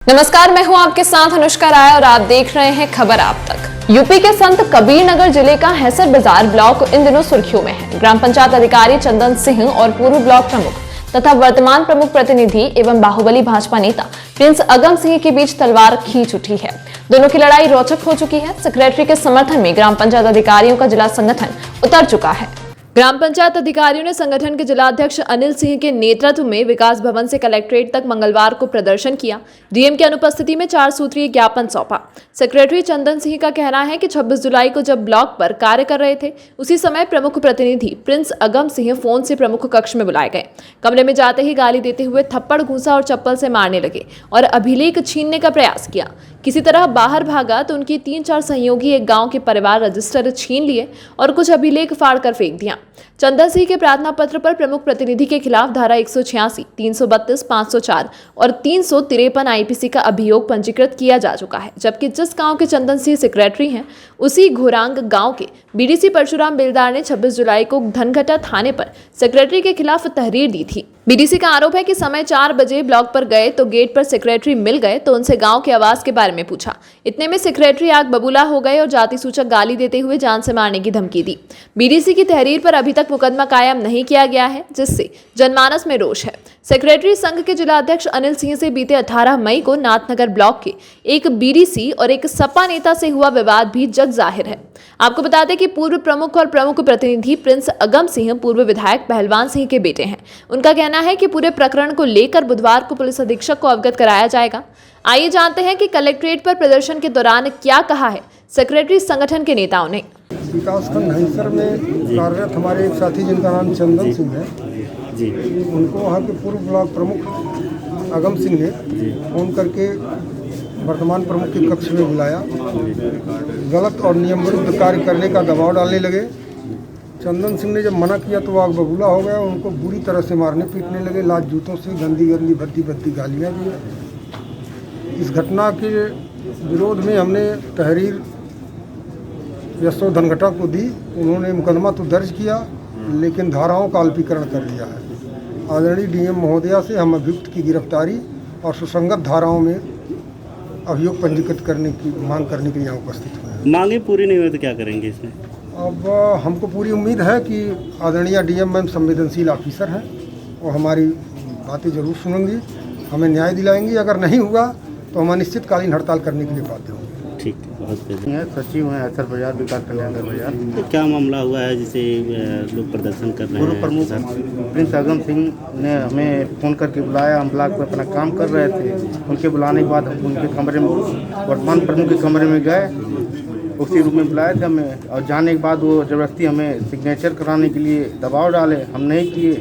नमस्कार, मैं हूं आपके साथ अनुष्का राय और आप देख रहे हैं खबर आप तक। यूपी के संत कबीर नगर जिले का हैसर बाजार ब्लॉक इन दिनों सुर्खियों में है। ग्राम पंचायत अधिकारी चंदन सिंह और पूर्व ब्लॉक प्रमुख तथा वर्तमान प्रमुख प्रतिनिधि एवं बाहुबली भाजपा नेता प्रिंस अगम सिंह के बीच तलवार खींच उठी है। दोनों की लड़ाई रोचक हो चुकी है। सेक्रेटरी के समर्थन में ग्राम पंचायत अधिकारियों का जिला संगठन उतर चुका है। ग्राम पंचायत अधिकारियों ने संगठन के जिलाध्यक्ष अनिल सिंह के नेतृत्व में विकास भवन से कलेक्ट्रेट तक मंगलवार को प्रदर्शन किया। डीएम की अनुपस्थिति में 4 सूत्रीय ज्ञापन सौंपा। सेक्रेटरी चंदन सिंह का कहना है कि 26 जुलाई को जब ब्लॉक पर कार्य कर रहे थे, उसी समय प्रमुख प्रतिनिधि प्रिंस अगम सिंह फोन से प्रमुख कक्ष में बुलाए गए। कमरे में जाते ही गाली देते हुए थप्पड़, घूंसा और चप्पल से मारने लगे और अभिलेख छीनने का प्रयास किया। किसी तरह बाहर भागा तो उनकी 3-4 सहयोगी एक गांव के परिवार रजिस्टर छीन लिए और कुछ अभिलेख फाड़कर फेंक दिया। चंदन सिंह के प्रार्थना पत्र पर प्रमुख प्रतिनिधि के खिलाफ धारा 186, 332, 504 और 353 आईपीसी का अभियोग पंजीकृत किया जा चुका है। जबकि जिस गांव के चंदन सिंह सेक्रेटरी हैं, उसी घोरांग गांव के बीडीसी परशुराम बेलदार ने 26 जुलाई को धनघटा थाने पर सेक्रेटरी के खिलाफ तहरीर दी थी। बीडीसी का आरोप है कि समय 4 बजे ब्लॉक पर गए तो गेट पर सेक्रेटरी मिल गए तो उनसे गांव के आवास के बारे में पूछा। इतने में सेक्रेटरी आग बबूला हो गए और जाति सूचक गाली देते हुए जान से मारने की धमकी दी। बीडीसी की तहरीर पर अभी तक मुकदमा कायम नहीं किया गया है, जिससे जनमानस में रोष है। सेक्रेटरी संघ के जिलाध्यक्ष अनिल सिंह से बीते 18 मई को नाथनगर ब्लॉक के एक बीडीसी और एक सपा नेता से हुआ विवाद भी जग जाहिर है। आपको बता दें कि पूर्व प्रमुख और प्रमुख प्रतिनिधि प्रिंस अगम सिंह पूर्व विधायक पहलवान सिंह के बेटे हैं। उनका कहना है कि पूरे प्रकरण को लेकर बुधवार को पुलिस अधीक्षक को अवगत कराया जाएगा। आइए जानते हैं कि कलेक्ट्रेट पर प्रदर्शन के दौरान क्या कहा है सेक्रेटरी संगठन के नेताओं ने। विकासखंड हैसर में कार्यरत हमारे एक साथी जिनका नाम चंदन सिंह है, उनको वहाँ के पूर्व ब्लॉक प्रमुख अगम सिंह ने फोन करके वर्तमान प्रमुख के कक्ष में बुलाया। गलत और नियम विरुद्ध कार्य करने का दबाव डालने लगे। चंदन सिंह ने जब मना किया तो वो आग बबूला हो गया। उनको बुरी तरह से मारने पीटने लगे, लात जूतों से गंदी गंदी भद्दी भद्दी गालियाँ दी। इस घटना के विरोध में हमने तहरीर यशो धनघटा को दी। उन्होंने मुकदमा तो दर्ज किया, लेकिन धाराओं का अल्पीकरण कर दिया है। आदरणीय डीएम महोदया से हम अभियुक्त की गिरफ्तारी और सुसंगत धाराओं में अभियोग पंजीकृत करने की मांग करने के लिए यहाँ उपस्थित हुए। मांगे पूरी नहीं हुई तो क्या करेंगे इसमें? अब हमको पूरी उम्मीद है कि आदरणीय डीएम मैम संवेदनशील ऑफिसर हैं और हमारी बातें जरूर सुनेंगी, हमें न्याय दिलाएंगी। अगर नहीं हुआ तो हम अनिश्चितकालीन हड़ताल करने के लिए बाध्य होंगे। ठीक है, सचिव हैं हैसर बाजार विकास कल्याण बाजार। तो क्या मामला हुआ है जिसे लोग प्रदर्शन कर रहे हैं? पूर्व प्रमुख प्रिंस अगम सिंह ने हमें फ़ोन करके बुलाया। हम ब्लॉक में अपना काम कर रहे थे। उनके बुलाने के बाद हम उनके कमरे में, वर्तमान प्रमुख के कमरे में गए। उसी रूम में बुलाए थे हमें, और जाने के बाद वो ज़बरदस्ती हमें सिग्नेचर कराने के लिए दबाव डाले। हम नहीं किए,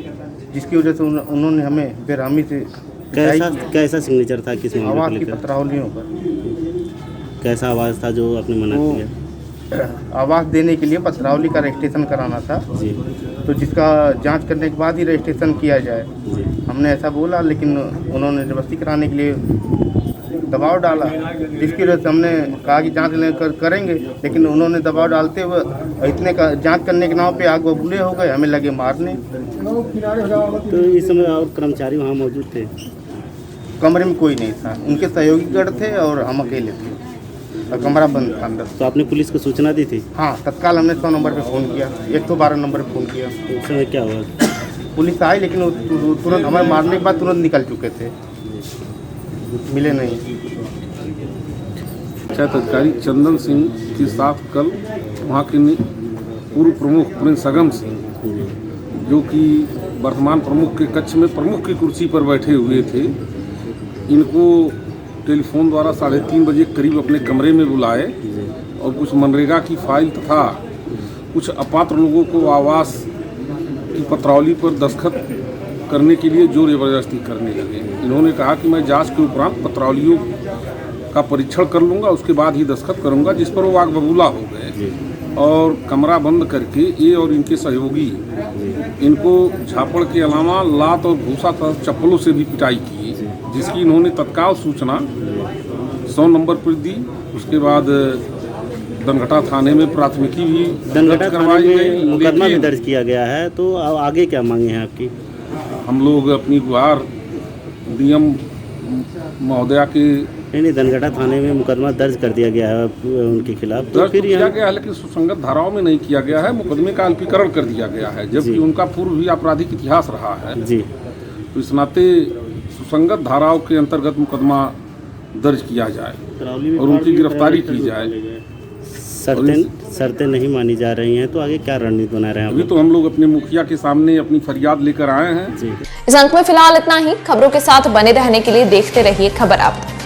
जिसकी वजह से उन्होंने हमें बेरहमी से कैसा सिग्नेचर था? किस मामले आवास को की लेकर? पत्रावलियों पर। कैसा आवाज़ था जो आपने मना किया? आवास देने के लिए पत्रावली का रजिस्ट्रेशन कराना था जी, तो जिसका जांच करने के बाद ही रजिस्ट्रेशन किया जाए। जी। हमने ऐसा बोला, लेकिन उन्होंने ज़बरदस्ती कराने के लिए दबाव डाला, जिसकी वजह से हमने कहा कि जांच करेंगे, लेकिन उन्होंने दबाव डालते हुए इतने का जांच करने के नाम पे आग बबूले हो गए, हमें लगे मारने। तो इस समय और कर्मचारी वहाँ मौजूद थे? कमरे में कोई नहीं था, उनके सहयोगी गढ़ थे और हम अकेले थे और कमरा बंद था अंदर। तो आपने पुलिस को सूचना दी थी? हाँ, तत्काल हमने 100 नंबर पे फ़ोन किया, 112 नंबर पे फ़ोन किया। तो उस समय क्या हुआ? पुलिस आई, लेकिन वो तुरंत हमें मारने के बाद तुरंत निकल चुके थे, मिले नहीं। पंचायत अधिकारी चंदन सिंह के साथ कल वहाँ के पूर्व प्रमुख प्रिंस अगम सिंह, जो कि वर्तमान प्रमुख के कक्ष में प्रमुख की कुर्सी पर बैठे हुए थे, इनको टेलीफोन द्वारा 3:30 बजे करीब अपने कमरे में बुलाए और कुछ मनरेगा की फाइल तथा कुछ अपात्र लोगों को आवास की पत्रावली पर दस्तखत करने के लिए जोर जबरदस्ती करने लगे। इन्होंने कहा कि मैं जांच के उपरांत पत्रावलियों का परीक्षण कर लूँगा, उसके बाद ही दस्तखत करूँगा, जिस पर वो आग बबूला हो गए और कमरा बंद करके ये और इनके सहयोगी इनको झापड़ के अलावा लात और भूसा तथा चप्पलों से भी पिटाई की, जिसकी इन्होंने तत्काल सूचना 100 नंबर पर दी। उसके बाद धनघटा थाने में प्राथमिकी भी दर्ज करवाई गई, मुकदमा भी दर्ज किया गया है। तो अब आगे क्या मांगे हैं आपकी? हम लोग अपनी गुहार डीएम महोदया के नहीं, धनगढ़ा थाने में मुकदमा दर्ज कर दिया गया है उनके खिलाफ, तो दर्ज फिर किया यहाँ गया है, लेकिन सुसंगत धाराओं में नहीं किया गया है। मुकदमे का अल्पीकरण कर दिया गया है, जबकि जी। उनका पूर्व भी आपराधिक इतिहास रहा है। जी तो इस नाते सुसंगत धाराओं के अंतर्गत मुकदमा दर्ज किया जाए और उनकी गिरफ्तारी की जाए। शर्तें नहीं मानी जा रही हैं, तो आगे क्या रणनीति बना रहे हैं आप अभी लोग? तो हम लोग अपने मुखिया के सामने अपनी फरियाद लेकर आए हैं। जी। इस अंक में फिलहाल इतना ही। खबरों के साथ बने रहने के लिए देखते रहिए खबर आप तक।